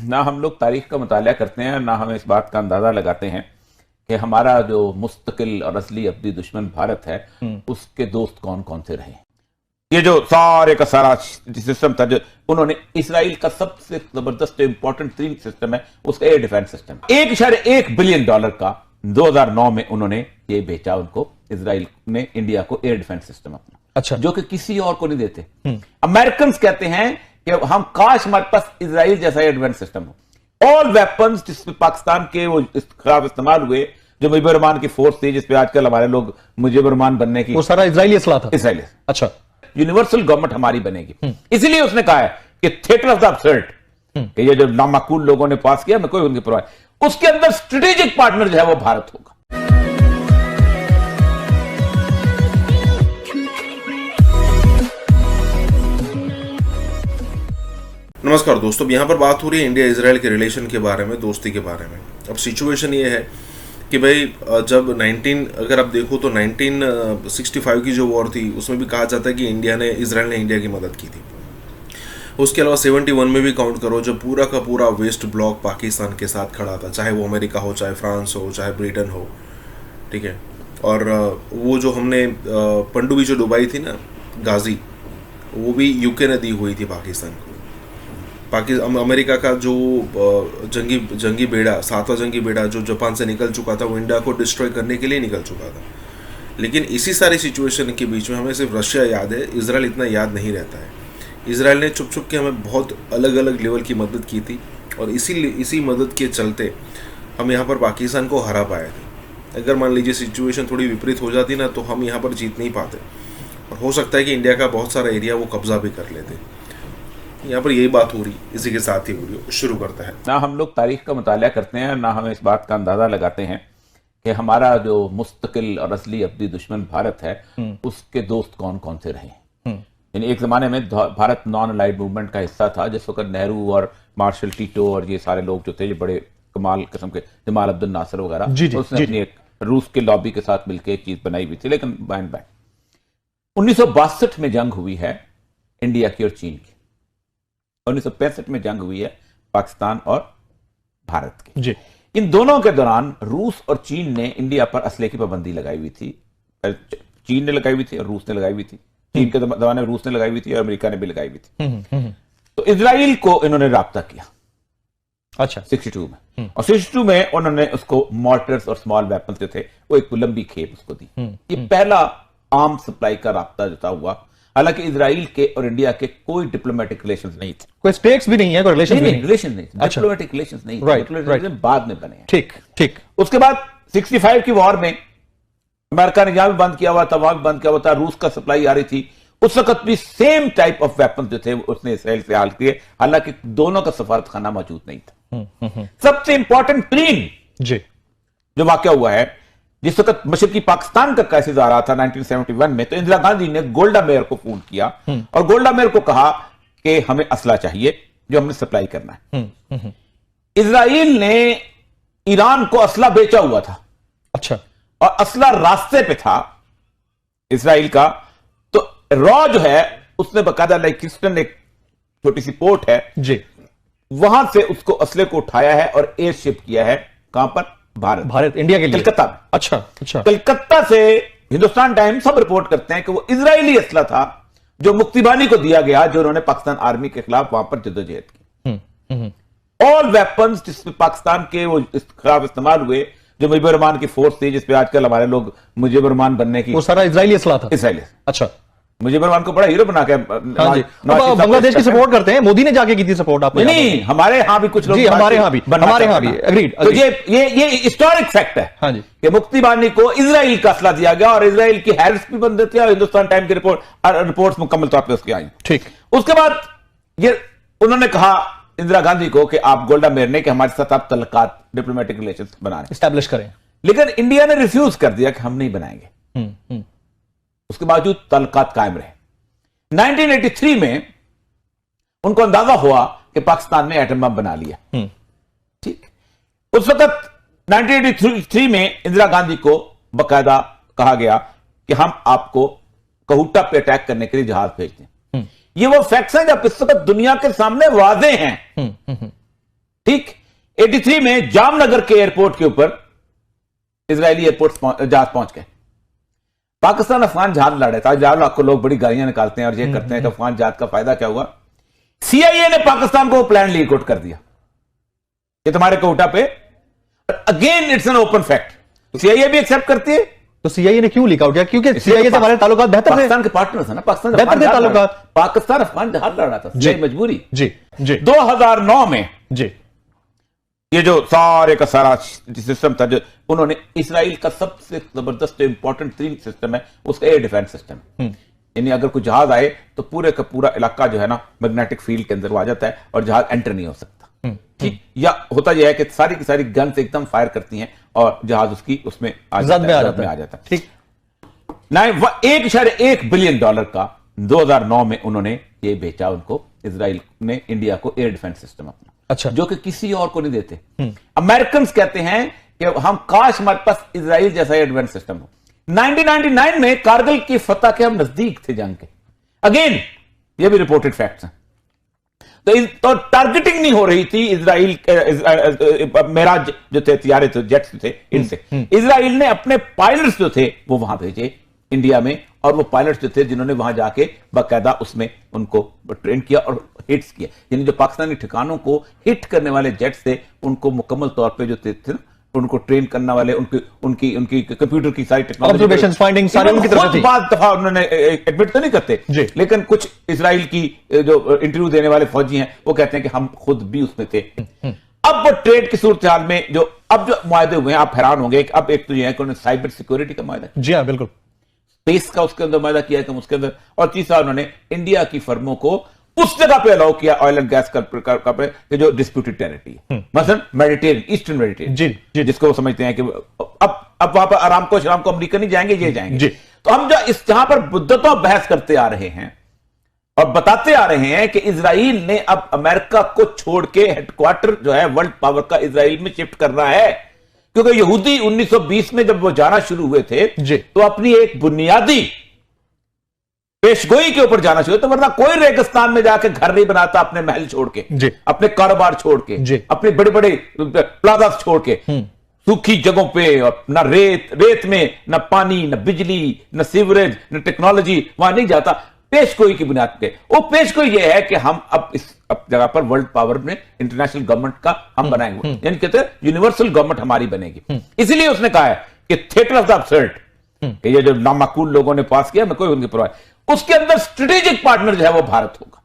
ना हम लोग तारीख का मुताला करते हैं, ना हम इस बात का अंदाजा लगाते हैं कि हमारा जो मुस्तकिल और असली अब्दी दुश्मन भारत है उसके दोस्त कौन कौन से रहे। ये जो सारे का सारा सिस्टम था, जो उन्होंने इसराइल का सबसे जबरदस्त इंपॉर्टेंट तीन सिस्टम है उसका एयर डिफेंस सिस्टम, $1.1 बिलियन का 2009 में उन्होंने ये बेचा उनको, इसराइल ने इंडिया को एयर डिफेंस सिस्टम अपना, अच्छा, जो कि किसी और को नहीं देते। अमेरिकन कहते हैं कि हम काश हमारे पास इसराइल जैसा एयर डिफेंस सिस्टम हो। ऑल वेपन्स जिसमें पाकिस्तान के वो खराब इस्तेमाल हुए, जो मुजीबुर रहमान की फोर्स थी जिसपे आजकल हमारे लोग मुजीबुर रहमान बनने की, वो सारा इजरायली असला था। इसराइली, अच्छा, यूनिवर्सल गवर्नमेंट हमारी बनेगी। इसलिए उसने कहा है कि थिएटर ऑफ द अब्सर्ड, कि ये जो नामाकूल लोगों ने पास किया, मैं कोई उनकी परवाह, उसके अंदर स्ट्रेटेजिक पार्टनर जो है वो भारत होगा। नमस्कार दोस्तों, यहाँ पर बात हो रही है इंडिया इजराइल के रिलेशन के बारे में, दोस्ती के बारे में। अब सिचुएशन ये है कि भाई जब अगर आप देखो तो 1965 की जो वॉर थी उसमें भी कहा जाता है कि इजराइल ने इंडिया की मदद की थी। उसके अलावा 71 में भी काउंट करो, जब पूरा का पूरा वेस्ट ब्लॉक पाकिस्तान के साथ खड़ा था, चाहे वो अमेरिका हो, चाहे फ्रांस हो, चाहे ब्रिटेन हो, ठीक है। और वो जो हमने पनडुब्बी जो डुबाई थी ना, गाजी, वो भी यूके ने दी हुई थी पाकिस्तान को। अमेरिका का जो जंगी बेड़ा, 7वां जंगी बेड़ा जो जापान से निकल चुका था, वो इंडिया को डिस्ट्रॉय करने के लिए निकल चुका था। लेकिन इसी सारी सिचुएशन के बीच में हमें सिर्फ रशिया याद है, इजराइल इतना याद नहीं रहता है। इजराइल ने छुप छुप के हमें बहुत अलग अलग लेवल की मदद की थी, और इसी मदद के चलते हम यहाँ पर पाकिस्तान को हरा पाए थे। अगर मान लीजिए सिचुएशन थोड़ी विपरीत हो जाती ना, तो हम यहाँ पर जीत नहीं पाते, और हो सकता है कि इंडिया का बहुत सारा एरिया वो कब्जा भी कर लेते। यहाँ पर यही बात हो रही, इसी के साथ ही वीडियो शुरू करता है। ना हम लोग तारीख का मुताला करते हैं, ना हम इस बात का अंदाजा लगाते हैं कि हमारा जो मुस्तकिल और असली अब्दी दुश्मन भारत है उसके दोस्त कौन कौन से रहे। यानी एक जमाने में भारत नॉन अलाइड मूवमेंट का हिस्सा था, जिस वक्त नेहरू और मार्शल टीटो और ये सारे लोग जो थे, ये बड़े कमाल किस्म के, जमाल अब्दुल नासिर वगैरह, उसने अपनी एक रूस के लॉबी के साथ मिलकर एक चीज बनाई हुई थी। लेकिन बैन 1962 में जंग हुई है इंडिया की और चीन की, 1965 में जंग हुई है पाकिस्तान और भारत की जी। इन दोनों के दौरान रूस और चीन ने इंडिया पर असले की पाबंदी लगाई हुई थी। चीन ने लगाई हुई थी और रूस ने लगाई हुई थी। चीन के जमाने में रूस ने लगाई हुई थी और अमेरिका ने भी लगाई हुई थी। तो इजराइल को इन्होंने राब्ता किया, अच्छा, 62 में, और 62 में उन्होंने उसको मॉर्टर्स और स्मॉल वेपन्स जो थे वो एक लंबी खेप उसको दी। ये पहला आर्म सप्लाई का राब्ता जो था हुआ। हालांकि इजराइल के और इंडिया के कोई डिप्लोमेटिक रिलेशंस नहीं थे, कोई स्टेट्स भी नहीं है, कोई रिलेशन नहीं, डिप्लोमेटिक रिलेशंस नहीं, डिप्लोमेटिक बाद में बने हैं। ठीक ठीक। उसके बाद 65 की वॉर में अमेरिका ने जहां भी बंद किया हुआ था, वहां भी बंद किया हुआ था, रूस का सप्लाई आ रही थी। उस वक्त भी सेम टाइप ऑफ वेपन जो थे उसने इसराइल से हाल किए, हालांकि दोनों का सफारत खाना मौजूद नहीं था। सबसे इंपॉर्टेंट प्लेन जी जो वाकया हुआ है, जिस वक्त मशरकी पाकिस्तान का क्राइसिस आ रहा था 1971 में, तो इंदिरा गांधी ने गोल्डा मेयर को फोन किया और गोल्डा मेयर को कहा कि हमें असला चाहिए जो हमने सप्लाई करना है। इजराइल ने ईरान को असला बेचा हुआ था, अच्छा, और असला रास्ते पे था इजराइल का। तो रॉ जो है उसने बकायदा लाइक किस्टन, एक छोटी सी पोर्ट है जी, वहां से उसको असले को उठाया है और एयर शिप किया है। कहां पर? भारत इंडिया के लिए, कलकत्ता में। अच्छा अच्छा। कलकत्ता से हिंदुस्तान टाइम्स सब रिपोर्ट करते हैं कि वो इजरायली असला था जो मुक्तिबानी को दिया गया, जो उन्होंने पाकिस्तान आर्मी के खिलाफ वहां पर जद्दोजहद की। ऑल वेपन्स जिसमें पाकिस्तान के वो खिलाफ इस्तेमाल हुए, जो मुजीबुर रहमान की फोर्स थी जिसपे आजकल हमारे लोग मुजीबुर रहमान बनने की, वो सारा इजरायली असला था। इसराइली, अच्छा, मुजीबुर रहमान को बड़ा हीरो बना के बांग्लादेश की सपोर्ट करते हैं। मोदी ने जाके की थी सपोर्ट, आपको नहीं, हमारे यहां भी कुछ लोग, हमारे यहां भी एग्रीड। तो ये हिस्टोरिक फैक्ट है, हाँ जी, कि मुक्तिबानी को इजराइल का असला दिया गया और इजराइल की हैरिस भी बंद थे और हिंदुस्तान टाइम की रिपोर्ट्स मुकम्मल तौर पर उसकी आई। ठीक। उसके बाद ये उन्होंने कहा इंदिरा गांधी को कि आप, गोल्डा मेयर ने, कि हमारे साथ आप तल्लुकात, डिप्लोमेटिक रिलेशंस बनाने, एस्टैब्लिश करें। लेकिन इंडिया ने रिफ्यूज कर दिया कि हम नहीं बनाएंगे। उसके बावजूद तल्लुकात कायम रहे। 1983 में उनको अंदाजा हुआ कि पाकिस्तान ने एटम बम बना लिया, ठीक। उस वक्त 1983 में इंदिरा गांधी को बकायदा कहा गया कि हम आपको कहूटा पे अटैक करने के लिए जहाज भेजते हैं। ये वो फैक्ट्स हैं जब इस वक्त दुनिया के सामने वाज़ेह हैं 83 में जामनगर के एयरपोर्ट के ऊपर इजरायली एयरपोर्ट जहाज पहुंच गए। पाकिस्तान अफगान जहाज लड़ रहा था। आज आपको लोग बड़ी गालियां निकालते हैं और ये करते हैं कि अफगान जहाज का फायदा क्या हुआ। CIA ने पाकिस्तान को प्लान लीक आउट कर दिया ये तुम्हारे कोटा पे। Again it's an open fact. CIA भी एक्सेप्ट करती है। तो CIA ने क्यों लीक आउट किया? क्योंकि CIA से हमारे ताल्लुकात बेहतर थे। पाकिस्तान के पार्टनर है ना, पाकिस्तान बेहतर थे ताल्लुकात। पाकिस्तान अफगान जहाज लड़ रहा था, जी मजबूरी। जी जी 2009 में जी ये जो सारे का सारा सिस्टम था, जो उन्होंने इसराइल का सबसे जबरदस्त इंपॉर्टेंट 3 सिस्टम है उसका एयर डिफेंस सिस्टम। यानी अगर कोई जहाज आए तो पूरे का पूरा इलाका जो है ना मैग्नेटिक फील्ड के अंदर वो आ जाता है और जहाज एंटर नहीं हो सकता। ठीक, या होता यह है कि सारी की सारी गन्स एकदम फायर करती हैं और जहाज उसकी उसमें आ जाता है। ठीक, 1.1 बिलियन डॉलर का 2009 में उन्होंने ये बेचा उनको, इजराइल ने इंडिया को एयर डिफेंस सिस्टम अपना। अच्छा, जो कि किसी और को नहीं देते। अमेरिकन कहते हैं कि हम काश हमारे पास इजराइल जैसा एयर डिफेंस सिस्टम हो। 1999 में कारगिल की फतह के हम नजदीक थे जंग के। अगेन ये भी रिपोर्टेड फैक्ट्स हैं। तो टारगेटिंग नहीं हो रही थी इजराइल मेराज जो थे हथियारे थे, जेट्स थे, इनसे इजराइल ने अपने पायलट्स जो थे वो वहां भेजे इंडिया में, और वो पायलट्स जो थे जिन्होंने वहां जाके बाकायदा उसमें उनको ट्रेन किया और हिट्स किया। यानी जो पाकिस्तानी ठिकानों को हिट करने वाले जेट्स थे उनको मुकम्मल तौर पे जो थे उनको ट्रेन करने वाले, उनकी कंप्यूटर की सारी टेक्नोलॉजी, ऑब्जर्वेशंस, फाइंडिंग सारी उनकी तरफ से थी। बात दफा उन्होंने एडमिट तो नहीं करते, लेकिन कुछ इजराइल की जो इंटरव्यू देने वाले फौजी हैं वो कहते हैं कि हम खुद भी उसमें थे। अब वो ट्रेड की सूरत हाल में जो मुआहदे हुए हैं, आप हैरान होंगे। अब एक तो ये है कि उन्होंने साइबर सिक्योरिटी का मुआहदा, जी हाँ बिल्कुल, स्पेस का उसके अंदर मुआहदा किया है उसके अंदर, और तीसरा उन्होंने इंडिया की फर्मों को उस जगह पे अलाउ किया ऑयल एंड गैस का जो डिस्प्यूटेड टेरिटरी है, मसलन मेडिटेरियन, ईस्टर्न मेडिटेरियन, जी, जिसको वो समझते हैं कि अब वहां पर आराम को अमेरिका नहीं जाएंगे, ये जाएंगे जी। तो हम जो जहां पर मुद्दतों बहस करते आ रहे हैं और बताते आ रहे हैं कि इजराइल ने अब अमेरिका को छोड़ के हेडक्वार्टर जो है वर्ल्ड पावर का इजराइल में शिफ्ट करना है, क्योंकि यहूदी 1920 में जब वो जाना शुरू हुए थे तो अपनी एक बुनियादी पेशगोई के ऊपर जाना चाहिए। तो वरना कोई रेगिस्तान में जाके घर नहीं बनाता अपने महल छोड़ के, अपने कारोबार छोड़ के, अपने बड़े बड़े प्लाजा छोड़ के, सूखी जगहों पे, और न रेत में न पानी, न बिजली, न सीवरेज, न टेक्नोलॉजी, वहां नहीं जाता पेशगोई की बुनियाद पे। वो पेशगोई ये है कि हम अब इस जगह पर वर्ल्ड पावर में इंटरनेशनल गवर्नमेंट का हम बनाएंगे, यानी कहते हैं यूनिवर्सल गवर्नमेंट हमारी बनेगी। इसीलिए उसने कहा है कि थिएटर ऑफ द अब्सर्ड, ये जो नामाकूल लोगों ने पास किया, मैं कोई उनकी परवाह, उसके अंदर स्ट्रेटेजिक पार्टनर जो है वो भारत होगा।